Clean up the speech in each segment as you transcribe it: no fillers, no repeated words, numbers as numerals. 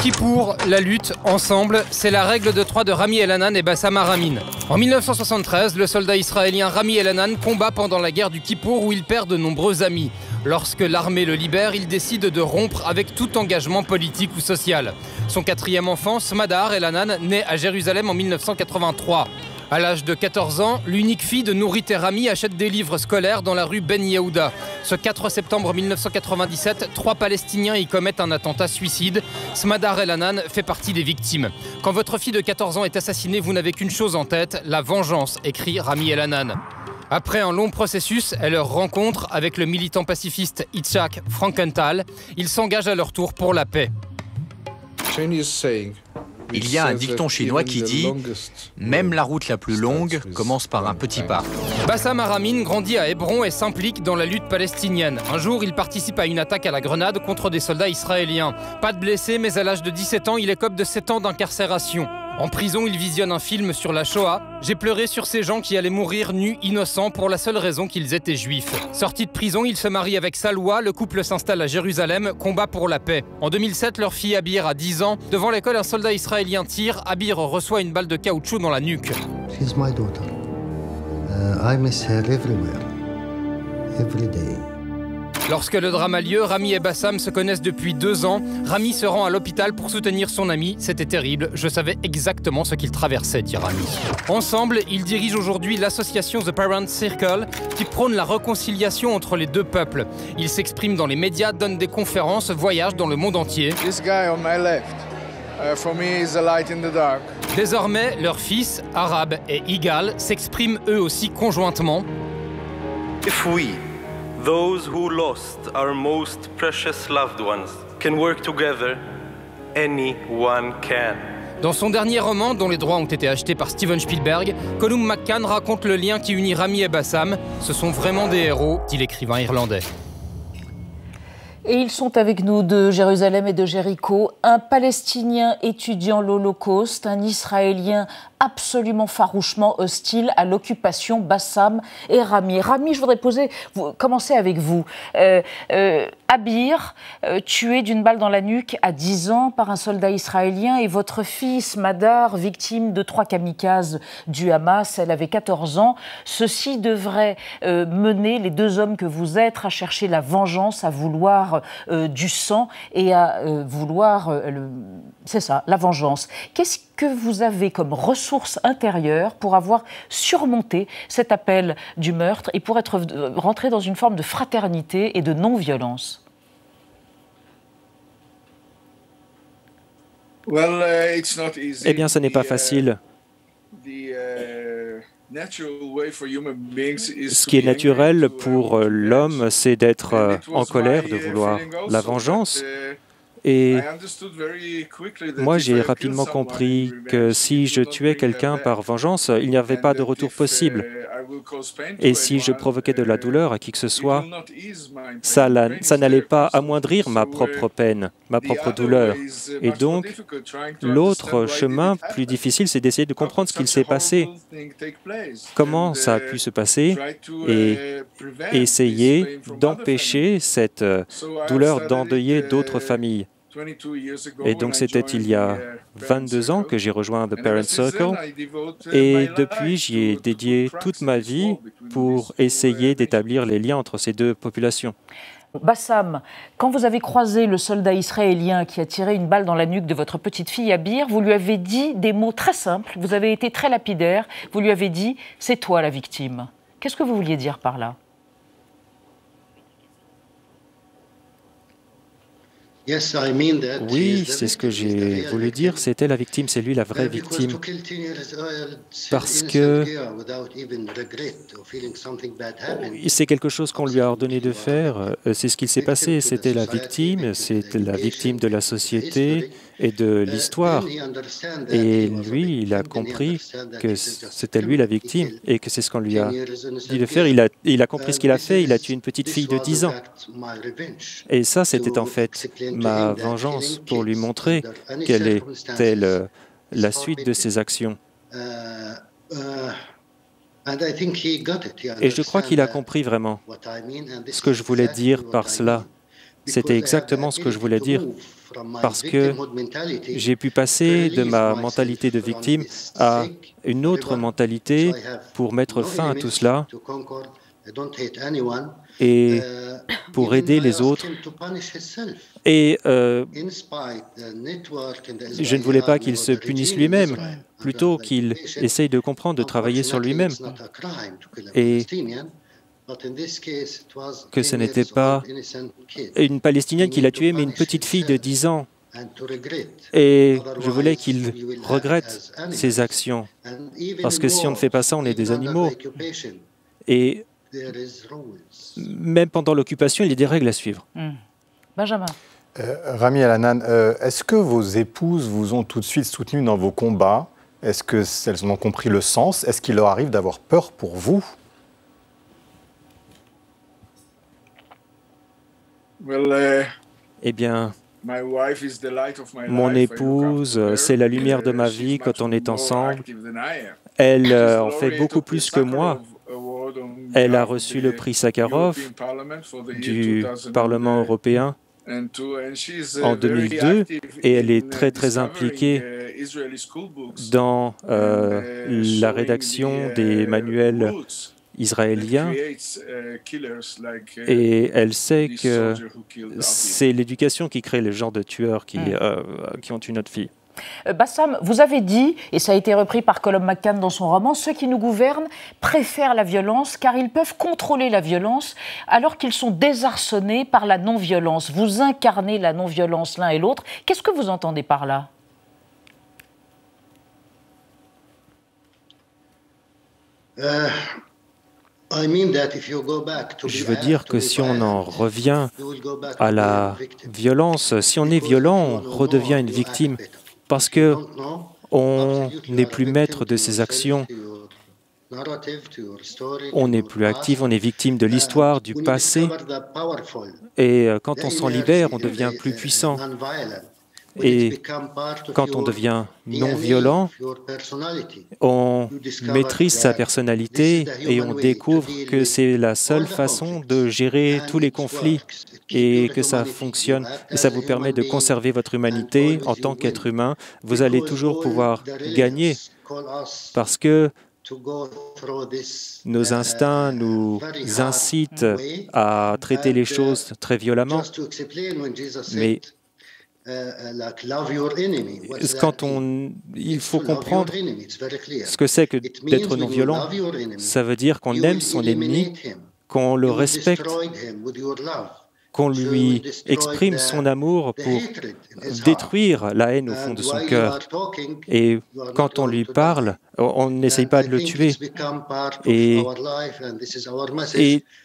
Kippour, la lutte, ensemble, c'est la règle de 3 de Rami Elhanan et Bassam Aramin. En 1973, le soldat israélien Rami Elhanan combat pendant la guerre du Kippour où il perd de nombreux amis. Lorsque l'armée le libère, il décide de rompre avec tout engagement politique ou social. Son 4e enfant, Smadar Elhanan, naît à Jérusalem en 1983. À l'âge de 14 ans, l'unique fille de Nourit et Rami achète des livres scolaires dans la rue Ben Yehuda. Ce 4 septembre 1997, 3 Palestiniens y commettent un attentat suicide. Smadar Elhanan fait partie des victimes. Quand votre fille de 14 ans est assassinée, vous n'avez qu'une chose en tête, la vengeance, écrit Rami Elhanan. Après un long processus et leur rencontre avec le militant pacifiste Itzhak Frankenthal, ils s'engagent à leur tour pour la paix. Il y a un dicton chinois qui dit « Même la route la plus longue commence par un petit pas ». Bassam Aramin grandit à Hébron et s'implique dans la lutte palestinienne. Un jour, il participe à une attaque à la grenade contre des soldats israéliens. Pas de blessés, mais à l'âge de 17 ans, il écope de 7 ans d'incarcération. En prison, il visionne un film sur la Shoah. J'ai pleuré sur ces gens qui allaient mourir nus, innocents, pour la seule raison qu'ils étaient juifs. Sorti de prison, il se marie avec Saloua, le couple s'installe à Jérusalem, combat pour la paix. En 2007, leur fille Abir a 10 ans. Devant l'école, un soldat israélien tire. Abir reçoit une balle de caoutchouc dans la nuque. She's my daughter. I miss her everywhere, every day. Lorsque le drame a lieu, Rami et Bassam se connaissent depuis 2 ans. Rami se rend à l'hôpital pour soutenir son ami. C'était terrible, je savais exactement ce qu'il traversait, dit Rami. Ensemble, ils dirigent aujourd'hui l'association The Parent Circle qui prône la réconciliation entre les deux peuples. Ils s'expriment dans les médias, donnent des conférences, voyagent dans le monde entier. Désormais, leurs fils, Arab et Igal, s'expriment eux aussi conjointement. Those who lost our most precious loved ones can work together. Anyone can. Dans son dernier roman, dont les droits ont été achetés par Steven Spielberg, Colum McCann raconte le lien qui unit Rami et Bassam. Ce sont vraiment des héros, dit l'écrivain irlandais. Et ils sont avec nous de Jérusalem et de Jéricho. Un Palestinien étudiant l'Holocauste, un Israélien absolument farouchement hostile à l'occupation, Bassam et Rami. Rami, je voudrais commencer avec vous. Abir, tué d'une balle dans la nuque à 10 ans par un soldat israélien, et votre fille Smadar, victime de 3 kamikazes du Hamas, elle avait 14 ans. Ceci devrait mener les 2 hommes que vous êtes à chercher la vengeance, à vouloir du sang et à vouloir, c'est ça, la vengeance. Qu'est-ce que vous avez comme ressources intérieures pour avoir surmonté cet appel du meurtre et pour être rentré dans une forme de fraternité et de non-violence? Eh bien, ce n'est pas facile. Ce qui est naturel pour l'homme, c'est d'être en colère, de vouloir la vengeance. Et moi, j'ai rapidement compris que si je tuais quelqu'un par vengeance, il n'y avait pas de retour possible. Et si je provoquais de la douleur à qui que ce soit, ça n'allait pas amoindrir ma propre peine, ma propre douleur. Et donc, l'autre chemin plus difficile, c'est d'essayer de comprendre ce qu'il s'est passé, comment ça a pu se passer, et essayer d'empêcher cette douleur d'endeuiller d'autres familles. Et donc c'était il y a 22 ans que j'ai rejoint The Parent Circle, et depuis j'y ai dédié toute ma vie pour essayer d'établir les liens entre ces deux populations. Bassam, quand vous avez croisé le soldat israélien qui a tiré une balle dans la nuque de votre petite fille Abir, vous lui avez dit des mots très simples, vous avez été très lapidaire, vous lui avez dit « c'est toi la victime ». Qu'est-ce que vous vouliez dire par là ? Oui, c'est ce que j'ai voulu dire, c'était la victime, c'est lui la vraie victime. Parce que c'est quelque chose qu'on lui a ordonné de faire, c'est ce qu'il s'est passé, c'était la victime de la société et de l'histoire. Et lui, il a compris que c'était lui la victime et que c'est ce qu'on lui a dit de faire. Il a compris ce qu'il a fait, il a tué une petite fille de 10 ans. Et ça, c'était en fait ma vengeance pour lui montrer quelle était la suite de ses actions. Et je crois qu'il a compris vraiment ce que je voulais dire par cela. C'était exactement ce que je voulais dire, parce que j'ai pu passer de ma mentalité de victime à une autre mentalité pour mettre fin à tout cela et pour aider les autres. Et je ne voulais pas qu'il se punisse lui-même, plutôt qu'il essaye de comprendre, de travailler sur lui-même. Et que ce n'était pas une Palestinienne qui l'a tué, mais une petite fille de 10 ans. Et je voulais qu'il regrette ses actions, parce que si on ne fait pas ça, on est des animaux. Et même pendant l'occupation, il y a des règles à suivre. Benjamin. Rami El-Hanan, est-ce que vos épouses vous ont tout de suite soutenu dans vos combats? Est-ce qu'elles en ont compris le sens? Est-ce qu'il leur arrive d'avoir peur pour vous? Eh bien, mon épouse, c'est la lumière de ma vie quand on est ensemble. Elle en fait beaucoup plus que moi. Elle a reçu le prix Sakharov du Parlement européen en 2002 et elle est très très impliquée dans la rédaction des manuels israéliens et elle sait que c'est l'éducation qui crée le genre de tueurs qui ont tué notre fille. Bassam, vous avez dit, et ça a été repris par Colum McCann dans son roman, ceux qui nous gouvernent préfèrent la violence car ils peuvent contrôler la violence alors qu'ils sont désarçonnés par la non-violence. Vous incarnez la non-violence l'un et l'autre. Qu'est-ce que vous entendez par là ? Je veux dire que si on en revient à la violence, si on est violent, on redevient une victime. Parce qu'on n'est plus maître de ses actions, on n'est plus actif, on est victime de l'histoire, du passé. Et quand on s'en libère, on devient plus puissant. Et quand on devient non-violent, on maîtrise sa personnalité et on découvre que c'est la seule façon de gérer tous les conflits et que ça fonctionne. Et ça vous permet de conserver votre humanité en tant qu'être humain. Vous allez toujours pouvoir gagner parce que nos instincts nous incitent à traiter les choses très violemment. Mais il faut comprendre ce que c'est que d'être non-violent. Ça veut dire qu'on aime son ennemi, qu'on le respecte, qu'on lui exprime son amour pour détruire la haine au fond de son cœur. Et quand on lui parle, on n'essaye pas de le tuer. Et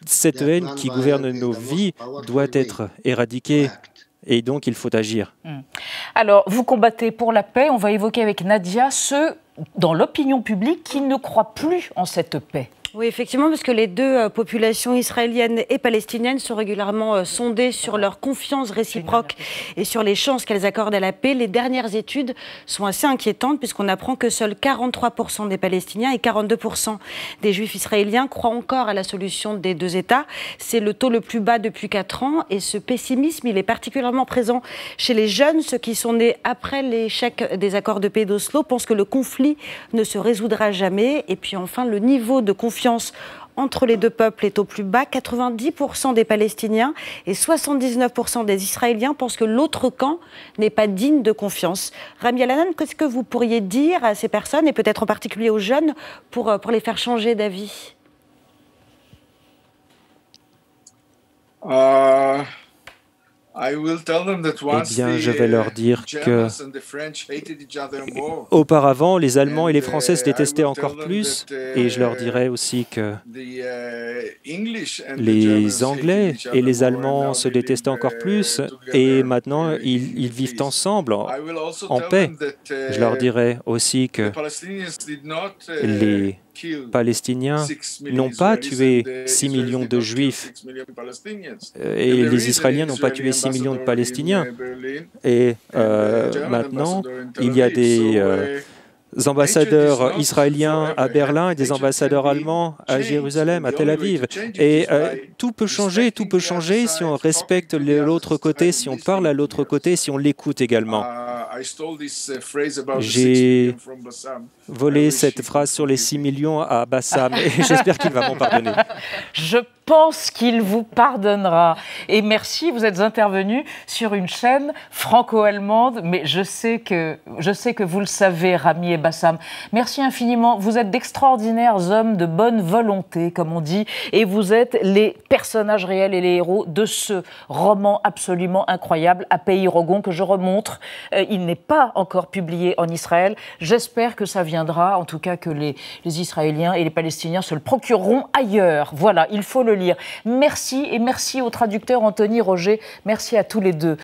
cette haine qui gouverne nos vies doit être éradiquée. Et donc, il faut agir. Alors, vous combattez pour la paix. On va évoquer avec Nadia ceux dans l'opinion publique qui ne croient plus en cette paix. Oui, effectivement, parce que les deux populations israéliennes et palestiniennes sont régulièrement sondées sur leur confiance réciproque et sur les chances qu'elles accordent à la paix. Les dernières études sont assez inquiétantes puisqu'on apprend que seuls 43% des Palestiniens et 42% des Juifs israéliens croient encore à la solution des deux États. C'est le taux le plus bas depuis 4 ans et ce pessimisme, il est particulièrement présent chez les jeunes. Ceux qui sont nés après l'échec des accords de paix d'Oslo pensent que le conflit ne se résoudra jamais. Et puis enfin, le niveau de confiance entre les deux peuples est au plus bas. 90% des Palestiniens et 79% des Israéliens pensent que l'autre camp n'est pas digne de confiance. Rami El-Hanan, qu'est-ce que vous pourriez dire à ces personnes, et peut-être en particulier aux jeunes, pour les faire changer d'avis ? Eh bien, je vais leur dire que auparavant, les Allemands et les Français se détestaient encore plus, et je leur dirai aussi que les Anglais et les Allemands se détestaient encore plus, et maintenant, ils vivent ensemble en paix. Je leur dirai aussi que les Palestiniens n'ont pas tué 6 millions de Juifs et les Israéliens n'ont pas tué 6 millions de Palestiniens. Et maintenant, il y a des ambassadeurs israéliens à Berlin et des ambassadeurs allemands à Jérusalem, à Tel Aviv. Et tout peut changer si on respecte l'autre côté, si on parle à l'autre côté, si on l'écoute également. J'ai volé cette phrase sur les 6 millions à Bassam et j'espère qu'il va m'en pardonner. Je pense qu'il vous pardonnera. Et merci, vous êtes intervenu sur une chaîne franco-allemande, mais je sais que vous le savez, Rami et Bassam. Merci infiniment. Vous êtes d'extraordinaires hommes de bonne volonté, comme on dit, et vous êtes les personnages réels et les héros de ce roman absolument incroyable, À Pays Rogon, que je remontre. Il n'est pas encore publié en Israël. J'espère que ça viendra, en tout cas que les Israéliens et les Palestiniens se le procureront ailleurs. Voilà, il faut le lire. Merci et merci au traducteur Anthony Roger. Merci à tous les deux.